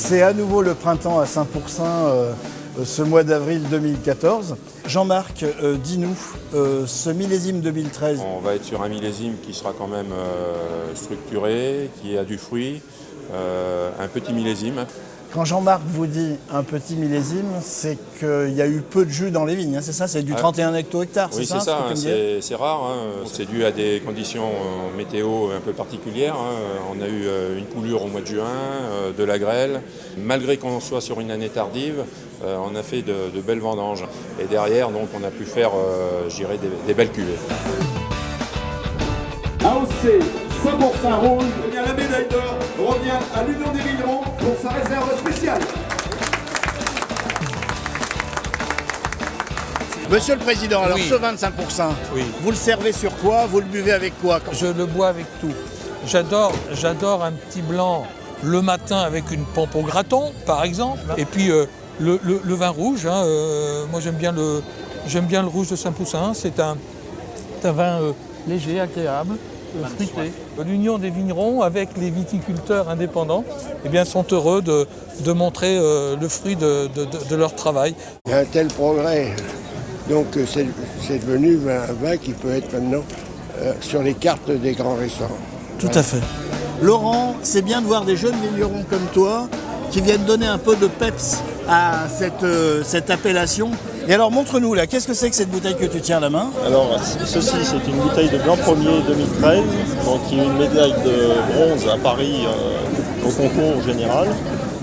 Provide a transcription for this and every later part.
C'est à nouveau le printemps à Saint-Pourçain ce mois d'avril 2014. Jean-Marc, dis-nous, ce millésime 2013. On va être sur un millésime qui sera quand même structuré, qui a du fruit, un petit millésime. Quand Jean-Marc vous dit un petit millésime, c'est qu'il y a eu peu de jus dans les vignes, hein, c'est ça? C'est du 31 hecto-hectares, oui, c'est ça, c'est rare. C'est dû à des conditions météo un peu particulières. On a eu une coulure au mois de juin, de la grêle. Malgré qu'on soit sur une année tardive, on a fait de belles vendanges. Et derrière, donc, on a pu faire, je dirais, des belles cuvées. AOC 100% rouge, la médaille d'or revient à l'Union des Vignerons pour sa réserve spéciale. Monsieur le Président, alors oui. ce 25%, Oui. vous le servez sur quoi? Vous le buvez avec quoi? Je le bois avec tout. J'adore un petit blanc le matin avec une pompe au graton, par exemple. Et puis le vin rouge, moi j'aime bien le rouge de Saint-Pourçain. C'est un vin léger, agréable, fruité. L'Union des vignerons, avec les viticulteurs indépendants, eh bien, sont heureux de montrer le fruit de leur travail. Il y a un tel progrès, donc c'est devenu un vin qui peut être maintenant sur les cartes des grands restaurants. Tout à fait. Laurent, c'est bien de voir des jeunes vignerons comme toi qui viennent donner un peu de peps à cette appellation. Et alors montre-nous là, qu'est-ce que c'est que cette bouteille que tu tiens à la main? Alors ceci c'est une bouteille de blanc premier 2013, donc qui a une médaille de bronze à Paris au concours général.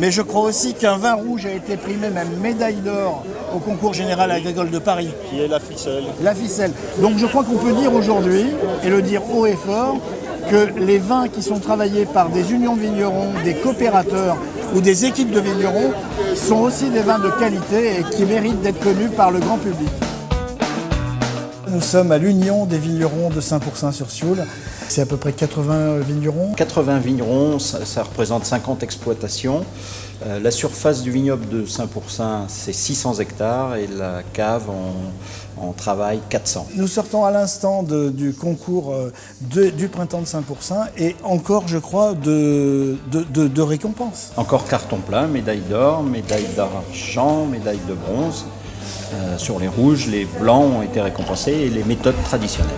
Mais je crois aussi qu'un vin rouge a été primé même médaille d'or au concours général agricole de Paris. Qui est la ficelle. La ficelle. Donc je crois qu'on peut dire aujourd'hui, et le dire haut et fort, que les vins qui sont travaillés par des unions de vignerons, des coopérateurs ou des équipes de vignerons sont aussi des vins de qualité et qui méritent d'être connus par le grand public. Nous sommes à l'Union des vignerons de Saint-Pourçain-sur-Sioule. C'est à peu près 80 vignerons. 80 vignerons, ça représente 50 exploitations. La surface du vignoble de Saint-Pourçain, c'est 600 hectares et la cave, on travaille 400. Nous sortons à l'instant du concours du printemps de Saint-Pourçain et encore, je crois, de récompenses. Encore carton plein, médaille d'or, médaille d'argent, médaille de bronze. Sur les rouges, les blancs ont été récompensés et les méthodes traditionnelles.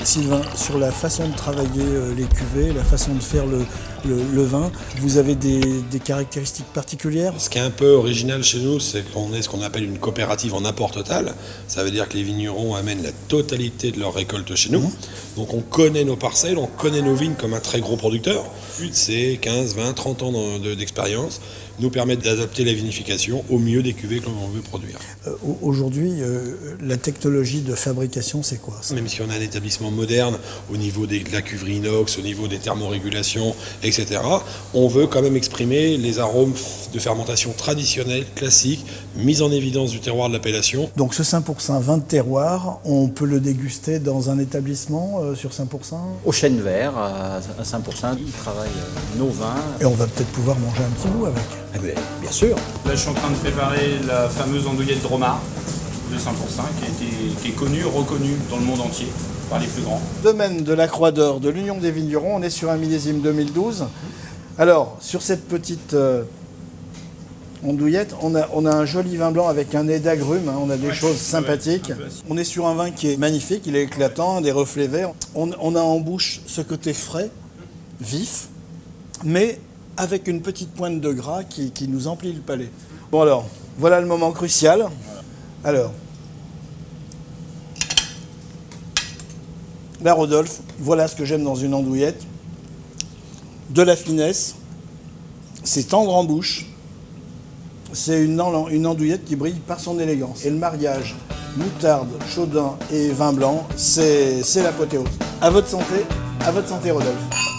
Sylvain, sur la façon de travailler les cuvées, la façon de faire le vin, vous avez des caractéristiques particulières? Ce qui est un peu original chez nous, c'est qu'on est ce qu'on appelle une coopérative en apport total. Ça veut dire que les vignerons amènent la totalité de leur récolte chez nous. Donc on connaît nos parcelles, on connaît nos vignes comme un très gros producteur. Ces 15, 20, 30 ans d'expérience nous permettent d'adapter la vinification au mieux des cuvées que l'on veut produire. Aujourd'hui, la technologie de fabrication, c'est quoi ça? Même si on a un établissement moderne au niveau de la cuverie inox, au niveau des thermorégulations, etc., on veut quand même exprimer les arômes de fermentation traditionnels, classiques, mis en évidence du terroir de l'appellation. Donc ce Saint-Pourçain vin de terroir, on peut le déguster dans un établissement sur Saint-Pourçain? Au Chêne Vert, à Saint-Pourçain, ils travaillent nos vins. Et on va peut-être pouvoir manger un petit bout avec. Eh bien sûr. Là, je suis en train de préparer la fameuse andouillette Dromard de Saint-Pourçain qui est connue, reconnue dans le monde entier par les plus grands. Domaine de la Croix d'Or de l'Union des Vignerons, on est sur un millésime 2012. Alors, sur cette petite andouillette, on a un joli vin blanc avec un nez d'agrumes, on a des choses sympathiques. On est sur un vin qui est magnifique, il est éclatant, des reflets verts. On a en bouche ce côté frais, vif, mais avec une petite pointe de gras qui nous emplit le palais. Bon alors, voilà le moment crucial. Alors, là Rodolphe, voilà ce que j'aime dans une andouillette. De la finesse, c'est tendre en bouche, c'est une andouillette qui brille par son élégance. Et le mariage moutarde, chaudin et vin blanc, c'est l'apothéose. À votre santé Rodolphe.